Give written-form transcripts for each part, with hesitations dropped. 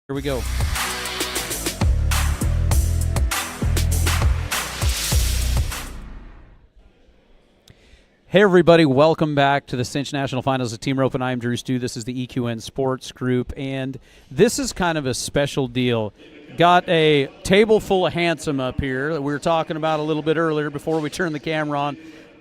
Here we go. Hey everybody, welcome back to the Cinch National Finals of Team Rope, and I'm DruStew. This is the EQN Sports Group, and this is kind of a special deal. Got a table full of handsome up here that we were talking about a little bit earlier before we turned the camera on.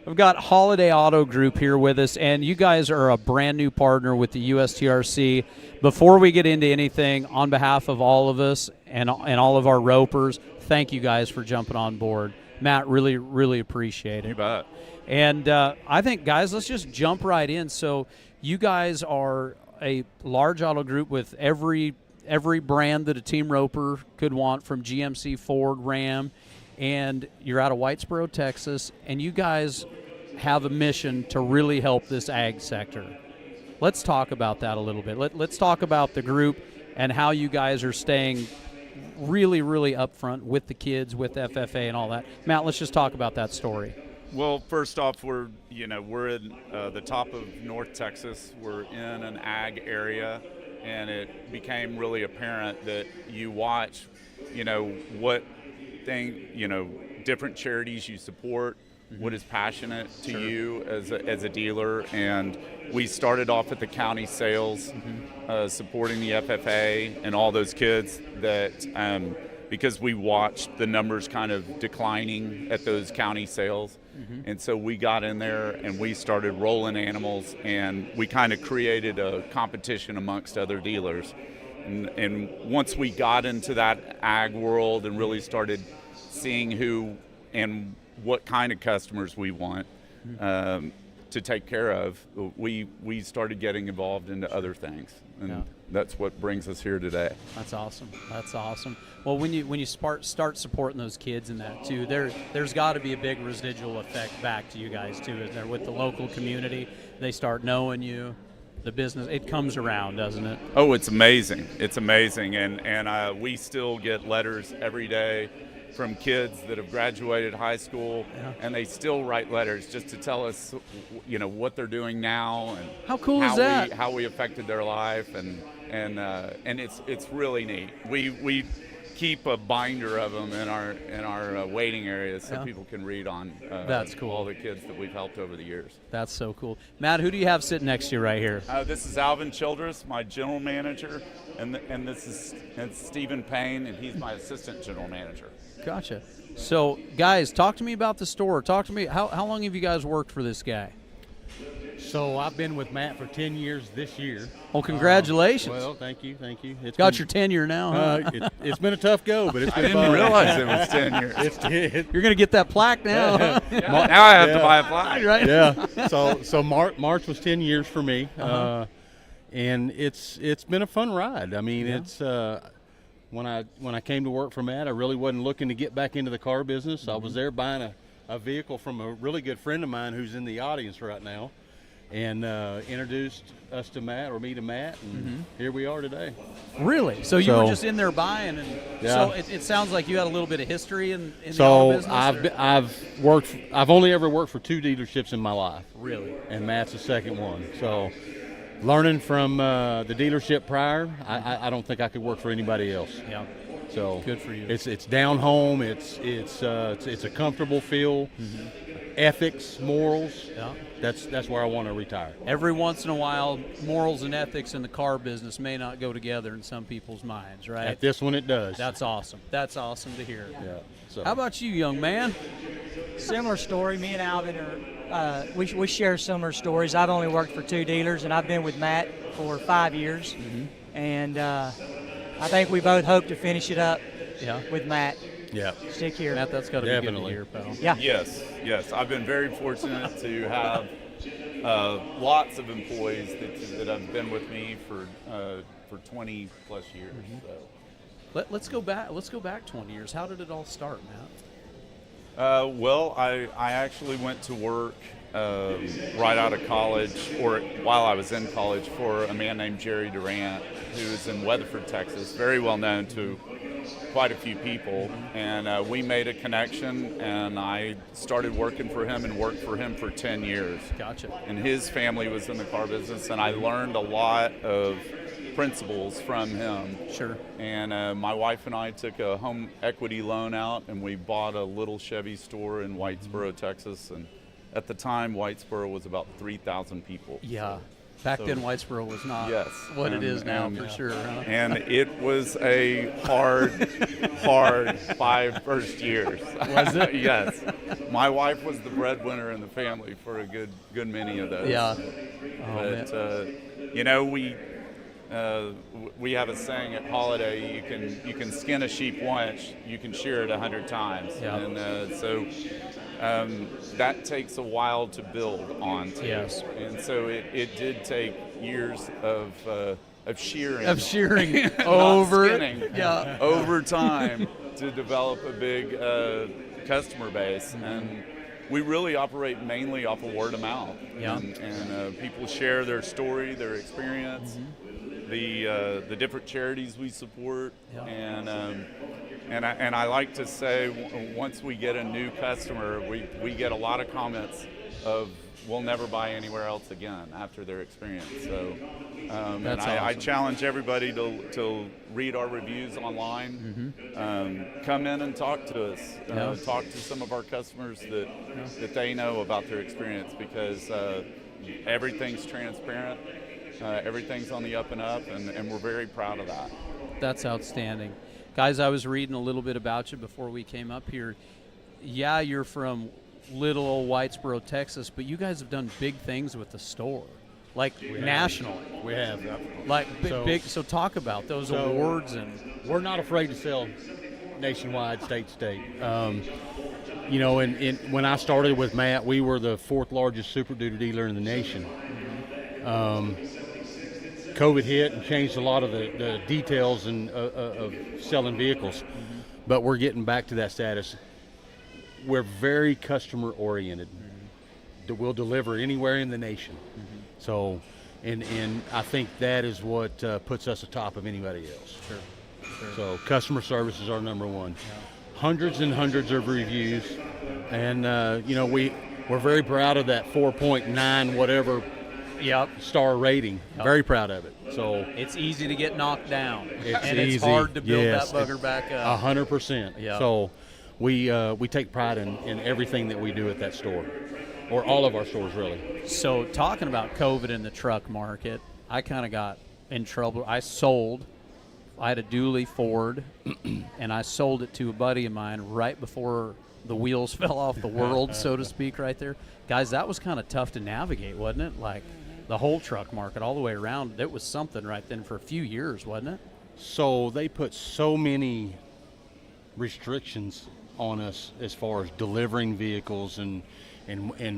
We've got Holiday Auto Group here with us, and you guys are a brand new partner with the USTRC. Before we get into anything, on behalf of all of us and all of our ropers, thank you guys for jumping on board. Matt, really, really appreciate it. You bet. And I think, guys, let's just jump right in. So you guys are a large auto group with every brand that a team roper could want, from GMC, Ford, Ram, and you're out of Whitesboro, Texas, and you guys have a mission to really help this ag sector. Let's talk about that a little bit. Let's talk about the group and how you guys are staying really, really upfront with the kids, with FFA and all that. Matt, let's just talk about that story. Well, first off, we're in the top of North Texas. We're in an ag area, and it became really apparent that you watch, different charities you support, what is passionate to you as a dealer. And we started off at the county sales, supporting the FFA and all those kids that because we watched the numbers kind of declining at those county sales. And so we got in there and we started rolling animals, and we kind of created a competition amongst other dealers. And once we got into that ag world and really started seeing who and what kind of customers we want to take care of, we started getting involved into other things. And that's what brings us here today. That's awesome. That's awesome. Well, when you start supporting those kids in that too, there's got to be a big residual effect back to you guys too, isn't there? With the local community, they start knowing you. The business, it comes around, doesn't it? Oh, it's amazing. It's amazing. And we still get letters every day from kids that have graduated high school, and they still write letters just to tell us, what they're doing now, and how cool is that? How we affected their life, and it's really neat. We keep a binder of them in our waiting areas so people can read on. That's cool. All the kids that we've helped over the years. That's so cool. Matt, who do you have sitting next to you right here? This is Alvin Childress, my general manager, and this is Stephen Payne, and he's my assistant general manager. Gotcha. So, guys, talk to me about the store. Talk to me. How long have you guys worked for this guy? So I've been with Matt for 10 years this year. Well, congratulations. Well, thank you. It's got your tenure now, huh? It's been a tough go, but it's been I didn't realize it was 10 years. You're going to get that plaque now, huh? Now I have to buy a plaque. Right? Yeah. So March was 10 years for me, and it's been a fun ride. I mean, it's when I came to work for Matt, I really wasn't looking to get back into the car business. I was there buying a vehicle from a really good friend of mine who's in the audience right now, and introduced us to Matt, or me to Matt, and here we are today. Really? So you were just in there buying, and so it sounds like you had a little bit of history in the auto business. I've only ever worked for 2 dealerships in my life. Really? And Matt's the second one. So learning from the dealership prior, I don't think I could work for anybody else. Yeah. So good for you. It's down home. It's a comfortable feel. Ethics, morals. Yeah. That's where I want to retire. Every once in a while, morals and ethics in the car business may not go together in some people's minds, right? At this one, it does. That's awesome. That's awesome to hear. Yeah. So. How about you, young man? Similar story. Me and Alvin are we share similar stories. I've only worked for 2 dealers, and I've been with Matt for 5 years, and I think we both hope to finish it up with Matt. Yeah. Stick here. Matt, that's got to be good to hear, pal. Yeah. Yes. I've been very fortunate to have lots of employees that have been with me for 20 plus years. So. Let's go back 20 years. How did it all start, Matt? Well, I actually went to work right out of college, or while I was in college, for a man named Jerry Durant, who's in Weatherford, Texas, very well known to quite a few people, and we made a connection, and I started working for him and worked for him for 10 years. Gotcha. And his family was in the car business, and I learned a lot of principles from him. Sure. And my wife and I took a home equity loan out, and we bought a little Chevy store in Whitesboro, Texas. And at the time, Whitesboro was about 3,000 people. Yeah. Back then, Whitesboro was not what it is now, for sure. Huh? And it was a hard 5 first years. Was it? Yes. My wife was the breadwinner in the family for a good many of those. Yeah. But we have a saying at Holiday: you can skin a sheep once, you can shear it 100 times. Yeah. And so that takes a while to build on. Yes. And so it did take years of shearing. Of shearing not over skinning, over time to develop a big customer base. And we really operate mainly off of word of mouth. Yeah. And people share their story, their experience, the different charities we support, and I like to say, once we get a new customer, we get a lot of comments of, we'll never buy anywhere else again after their experience. So, That's and I awesome. challenge everybody to read our reviews online. Come in and talk to us. Talk to some of our customers that they know about their experience, because everything's transparent. Everything's on the up and up, and we're very proud of that. That's outstanding. Guys, I was reading a little bit about you before we came up here. Yeah, you're from little old Whitesboro, Texas, but you guys have done big things with the store, like nationally. We have. Like big. So talk about those awards. And We're not afraid to sell nationwide, state to state. You know, when I started with Matt, we were the 4th largest Super Duty dealer in the nation. COVID hit and changed a lot of the details of selling vehicles, but we're getting back to that status. We're very customer oriented. We'll deliver anywhere in the nation. So, and I think that is what puts us atop of anybody else. Sure. So customer service is our number one. Hundreds and hundreds of reviews, and you know, we're very proud of that 4.9 whatever star rating. Very proud of it. So it's easy to get knocked down, and easy. it's hard to build Yes, that bugger back up. 100%. Yeah. So we take pride in everything that we do at that store, or all of our stores really. So talking about COVID in the truck market, I kind of got in trouble. I had a dually Ford, and I sold it to a buddy of mine right before the wheels fell off the world, so to speak, right there. Guys, that was kind of tough to navigate, wasn't it? Like the whole truck market all the way around, it was something right then for a few years, wasn't it? So they put so many restrictions on us as far as delivering vehicles and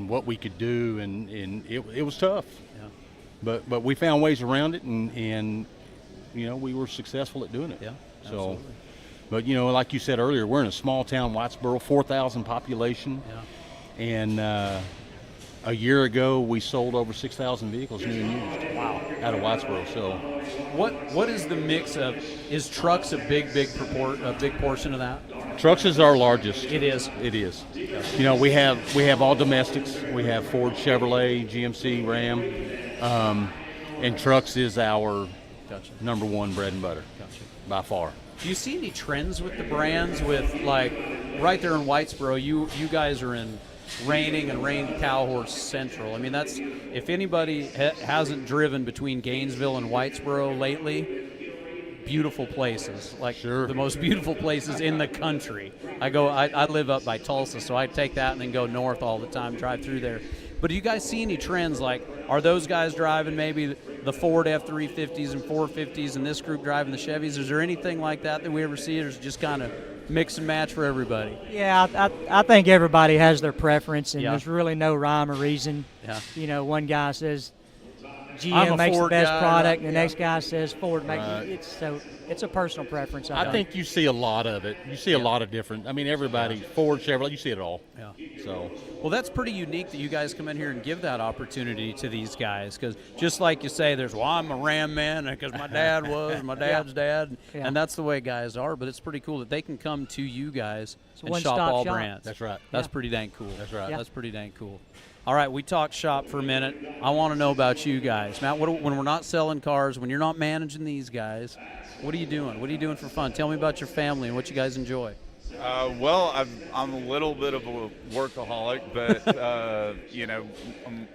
what we could do, and it was tough. Yeah. But we found ways around it, and you know, we were successful at doing it. Yeah, So, absolutely. but you know, like you said earlier, we're in a small town, Whitesboro, 4,000 population. Yeah. And a year ago, we sold over 6,000 vehicles new and used. Wow. Out of Whitesboro. So, What is the mix of? Is trucks a big portion of that? trucks is our largest. It is. It is. You know, we have all domestics. We have Ford, Chevrolet, GMC, Ram, and trucks is our number one bread and butter. By far. Do you see any trends with the brands? With like right there in Whitesboro, you guys are in Reining and Rain Cowhorse Central. I mean, that's, if anybody hasn't driven between Gainesville and Whitesboro lately, beautiful places, like the most beautiful places in the country. I live up by Tulsa, so I take that and then go north all the time, drive through there. But do you guys see any trends? Like, are those guys driving maybe the Ford F-350s and 450s, and this group driving the Chevys? Is there anything like that we ever see, or is it just kind of mix and match for everybody? Yeah, I think everybody has their preference, and Yeah. there's really no rhyme or reason. Yeah. You know, one guy says I'm a GM makes the Ford best guy, product, and the yeah. next guy says Ford makes Right. it's a personal preference. I think you see a lot of it. You see a lot of different. I mean, everybody, Ford, Chevrolet, you see it all. Yeah. So, Well, that's pretty unique that you guys come in here and give that opportunity to these guys, because just like you say, there's, well, I'm a Ram man because my dad was, my dad's dad, Yeah. and that's the way guys are. But it's pretty cool that they can come to you guys It's a and shop one-stop all shop. brands. That's right. That's Yeah. pretty dang cool. That's right. Yeah. That's pretty dang cool. All right, we talked shop for a minute. I want to know about you guys. Matt, when we're not selling cars, when you're not managing these guys, what are you doing? What are you doing for fun? Tell me about your family and what you guys enjoy. Well, I'm a little bit of a workaholic, but,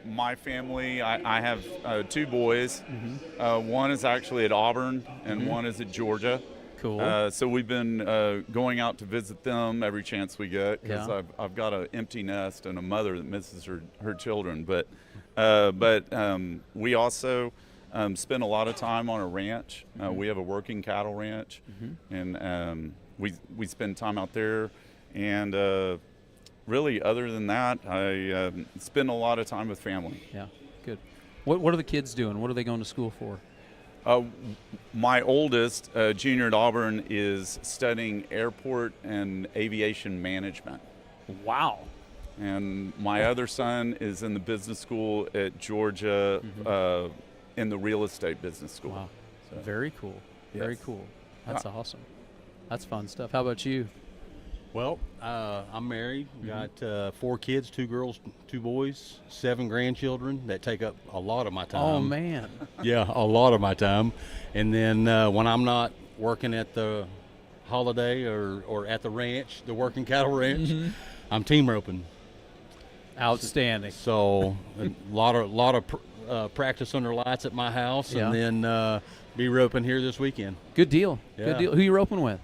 my family, I have 2 boys. Mm-hmm. One is actually at Auburn, and mm-hmm. one is at Georgia. Cool. So we've been going out to visit them every chance we get, because I've got an empty nest and a mother that misses her children. But we also spend a lot of time on a ranch. We have a working cattle ranch, mm-hmm. and we spend time out there. And really, other than that, I spend a lot of time with family. Yeah, good. What are the kids doing? What are they going to school for? My oldest, junior at Auburn, is studying airport and aviation management. Wow. And my other son is in the business school at Georgia, mm-hmm. In the real estate business school. Wow. So, very cool. Very yes. cool. That's awesome. That's fun stuff. How about you? Well, I'm married. Mm-hmm. Got 4 kids, 2 girls, 2 boys, 7 grandchildren that take up a lot of my time. Oh, man. Yeah, a lot of my time. And then when I'm not working at the holiday or at the ranch, the working cattle ranch, mm-hmm. I'm team roping. Outstanding. So a lot of practice under lights at my house, yeah. and then be roping here this weekend. Good deal. Yeah. Good deal. Who you roping with?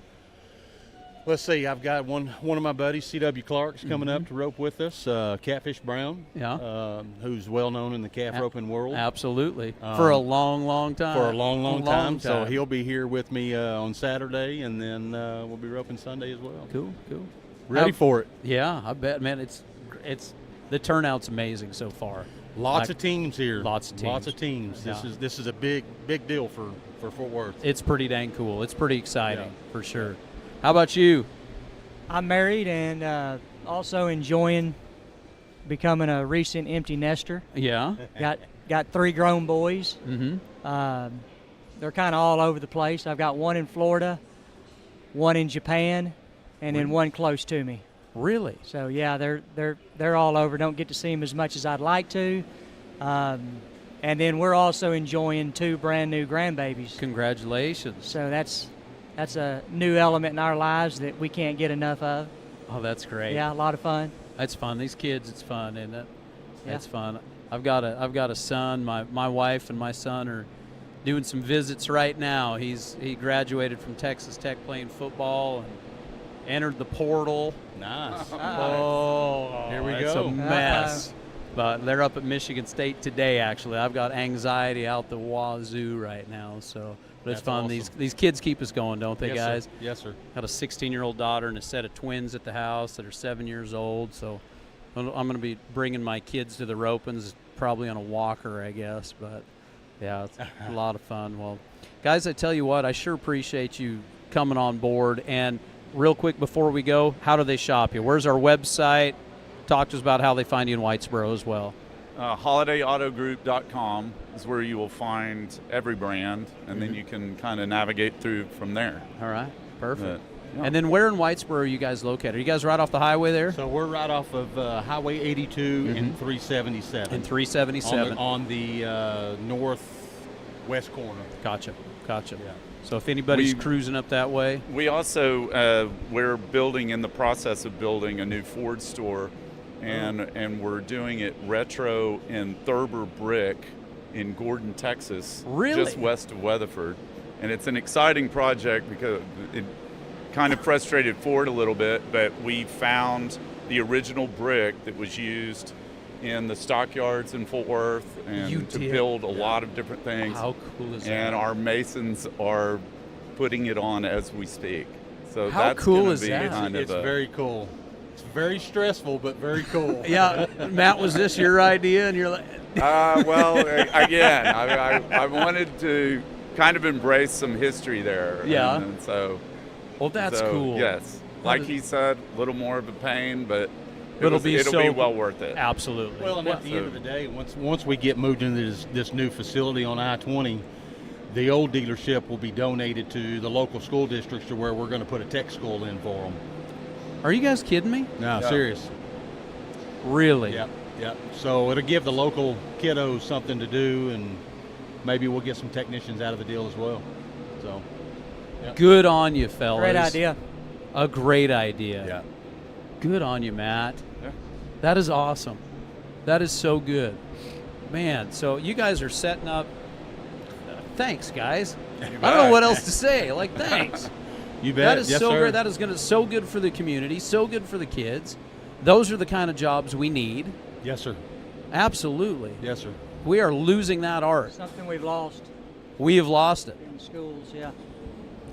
Let's see. I've got one of my buddies, C.W. Clark's, coming mm-hmm. up to rope with us. Catfish Brown, who's well known in the calf roping world. Absolutely. For a long, long time. For a long time. So he'll be here with me on Saturday, and then we'll be roping Sunday as well. Cool. Ready for it. Yeah, I bet, man. It's the turnout's amazing so far. Lots of teams here. Lots of teams. Yeah. This is a big deal for Fort Worth. It's pretty dang cool. It's pretty exciting for sure. How about you? I'm married and also enjoying becoming a recent empty nester. Yeah. Got 3 grown boys. Mm-hmm. They're kind of all over the place. I've got one in Florida, one in Japan, and then one close to me. Really? So yeah, they're all over. Don't get to see them as much as I'd like to. And then we're also enjoying 2 brand new grandbabies. Congratulations. So that's a new element in our lives that we can't get enough of. Oh, that's great. Yeah, a lot of fun. That's fun. These kids, it's fun, isn't it? Yeah. That's fun. I've got a son. My wife and my son are doing some visits right now. He graduated from Texas Tech playing football and entered the portal. Nice. Oh, here we it's go. a mess. But they're up at Michigan State today, actually. I've got anxiety out the wazoo right now. So, but it's fun. Awesome. These kids keep us going, don't they, yes, guys? Sir. Yes, sir. Got a 16-year-old daughter and a set of twins at the house that are 7 years old. So I'm going to be bringing my kids to the ropings, probably on a walker, I guess. But, yeah, it's a lot of fun. Well, guys, I tell you what, I sure appreciate you coming on board. And real quick before we go, how do they shop you? Where's our website? Talk to us about how they find you in Whitesboro as well. HolidayAutoGroup.com is where you will find every brand, and then you can kind of navigate through from there. All right, perfect. Yeah. And then where in Whitesboro are you guys located? Are you guys right off the highway there? So we're right off of Highway 82 and 377. And 377. On the northwest corner. Gotcha. Yeah. So if anybody's cruising up that way. We also, we're in the process of building a new Ford store, and we're doing it retro in Thurber brick in Gordon, Texas, really? Just west of Weatherford. And it's an exciting project because it kind of frustrated Ford a little bit, but we found the original brick that was used in the stockyards in Fort Worth and to build a lot of different things. How cool is that? And our masons are putting it on as we speak. So how that's cool is be that? Kind It's of very cool. It's very stressful, but very cool. Yeah, Matt, was this your idea? And you're like, well, again, I wanted to kind of embrace some history there. Yeah. And so. Well, that's cool. Yes. Like he said, a little more of a pain, but it'll be well worth it. Absolutely. Well, and at the end of the day, once we get moved into this new facility on I-20, the old dealership will be donated to the local school districts to where we're going to put a tech school in for them. Are you guys kidding me? No, Yeah. serious. Really? Yeah. Yeah. So it'll give the local kiddos something to do, and maybe we'll get some technicians out of the deal as well. So. Yep. Good on you, fellas. Great idea. A great idea. Yeah. Good on you, Matt. Yeah. That is awesome. That is so good. Man, so you guys are setting up. Thanks, guys. I don't know what else to say. Like, thanks. You bet. That is yes, so sir. great. That is going to so good for the community, so good for the kids. Those are the kind of jobs we need. Yes, sir. Absolutely. Yes, sir. We are losing that art. Something we've lost We have lost it. in schools. Yeah.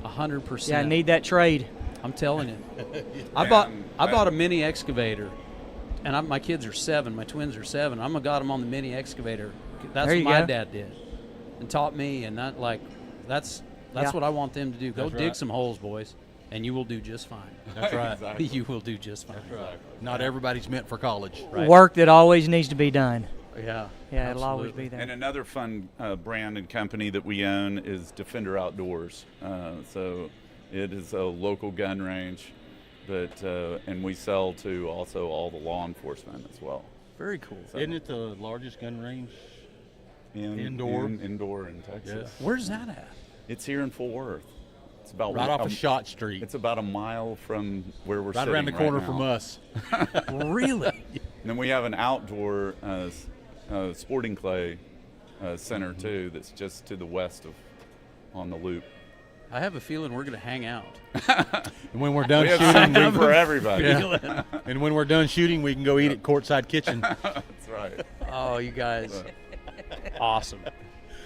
100%. Yeah, I need that trade. I'm telling you. I bought a mini excavator, and my kids are 7. My twins are 7. I'm gonna got them on the mini excavator. That's There what you my go. dad did, and taught me. And that's Yeah. what I want them to do. Go That's dig right. some holes, boys, and you will do just fine. That's right. Exactly. You will do just fine. Not everybody's meant for college. Right. Work that always needs to be done. Yeah. Yeah, it'll always absolutely. be there. And another fun brand and company that we own is Defender Outdoors. So it is a local gun range, but and we sell to also all the law enforcement as well. Very cool. So Isn't it the largest gun range? indoor Indoor? in Texas. Where's that at? It's here in Fort Worth. It's about Right off of Shot Street. It's about a mile from where we're right sitting around the corner now. from us. Really? And then we have an outdoor sporting clay center too. That's just to the west of on the loop. I have a feeling we're gonna hang out. And when we're done We have shooting, something for everybody. yeah. And when we're done shooting, we can go eat at Courtside Kitchen. That's right. Oh, you guys. Awesome.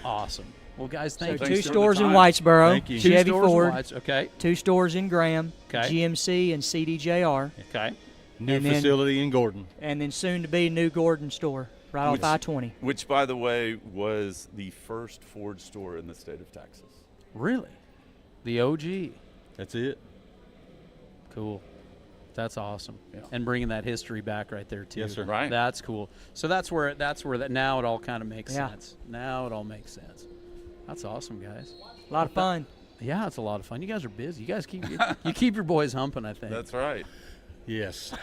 Awesome. Well, guys, So thank Thanks you. 2 for the stores in time. Whitesboro, Thank you. Chevy stores in Ford, Whites. Okay. 2 stores in Graham, Okay. GMC and CDJR, Okay. New And then- facility in Gordon. and then soon to be new Gordon store right off Which- I-20. Which, by the way, was the first Ford store in the state of Texas. Really? The OG. That's it. Cool. That's awesome. Yeah. And bringing that history back right there too. Yes, sir. Right. That's cool. So that's where that now it all kind of makes Yeah. sense. Now it all makes sense. That's awesome, guys. A lot of fun. Yeah, it's a lot of fun. You guys are busy. You guys keep you keep your boys humping, I think. That's right. Yes.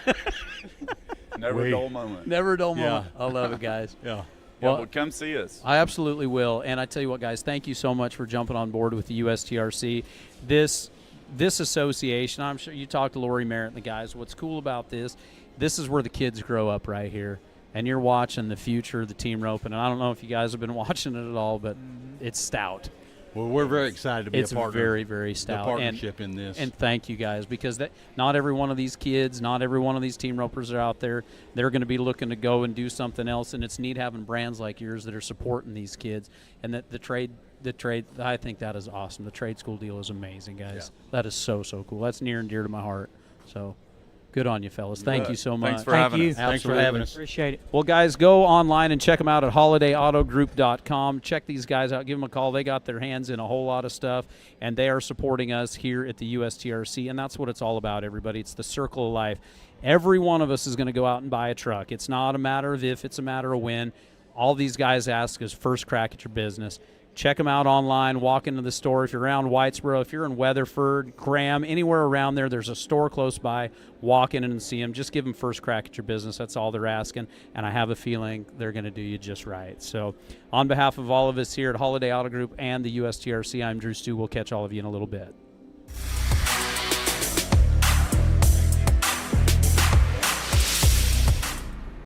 Never a We- dull moment. Never a dull Yeah. moment. I love it, guys. Yeah. Yeah, Well- well, come see us. I absolutely will. And I tell you what, guys, thank you so much for jumping on board with the USTRC. This association, I'm sure you talked to Lori Merritt and the guys. What's cool about this is where the kids grow up right here. And you're watching the future of the team roping. And I don't know if you guys have been watching it at all, but it's stout. Well, we're very excited to be It's a partner. very, very the stout. partnership in this. And thank you guys, because not every one of these kids, not every one of these team ropers are out there. They're going to be looking to go and do something else, and it's neat having brands like yours that are supporting these kids. And that the trade, I think that is awesome. The trade school deal is amazing, guys. Yeah. That is so, so cool. That's near and dear to my heart. So good on you, fellas. Thank you so much. Thanks for Thank having you. us. Thanks for Absolutely. having us. Appreciate it. Well, guys, go online and check them out at holidayautogroup.com. Check these guys out. Give them a call. They got their hands in a whole lot of stuff, and they are supporting us here at the USTRC, and that's what it's all about, everybody. It's the circle of life. Every one of us is going to go out and buy a truck. It's not a matter of if, it's a matter of when. All these guys ask is first crack at your business. Check them out online. Walk into the store. If you're around Whitesboro, if you're in Weatherford, Graham, anywhere around there, there's a store close by. Walk in and see them. Just give them first crack at your business. That's all they're asking, and I have a feeling they're going to do you just right. So on behalf of all of us here at Holiday Auto Group and the USTRC, I'm DruStew. We'll catch all of you in a little bit.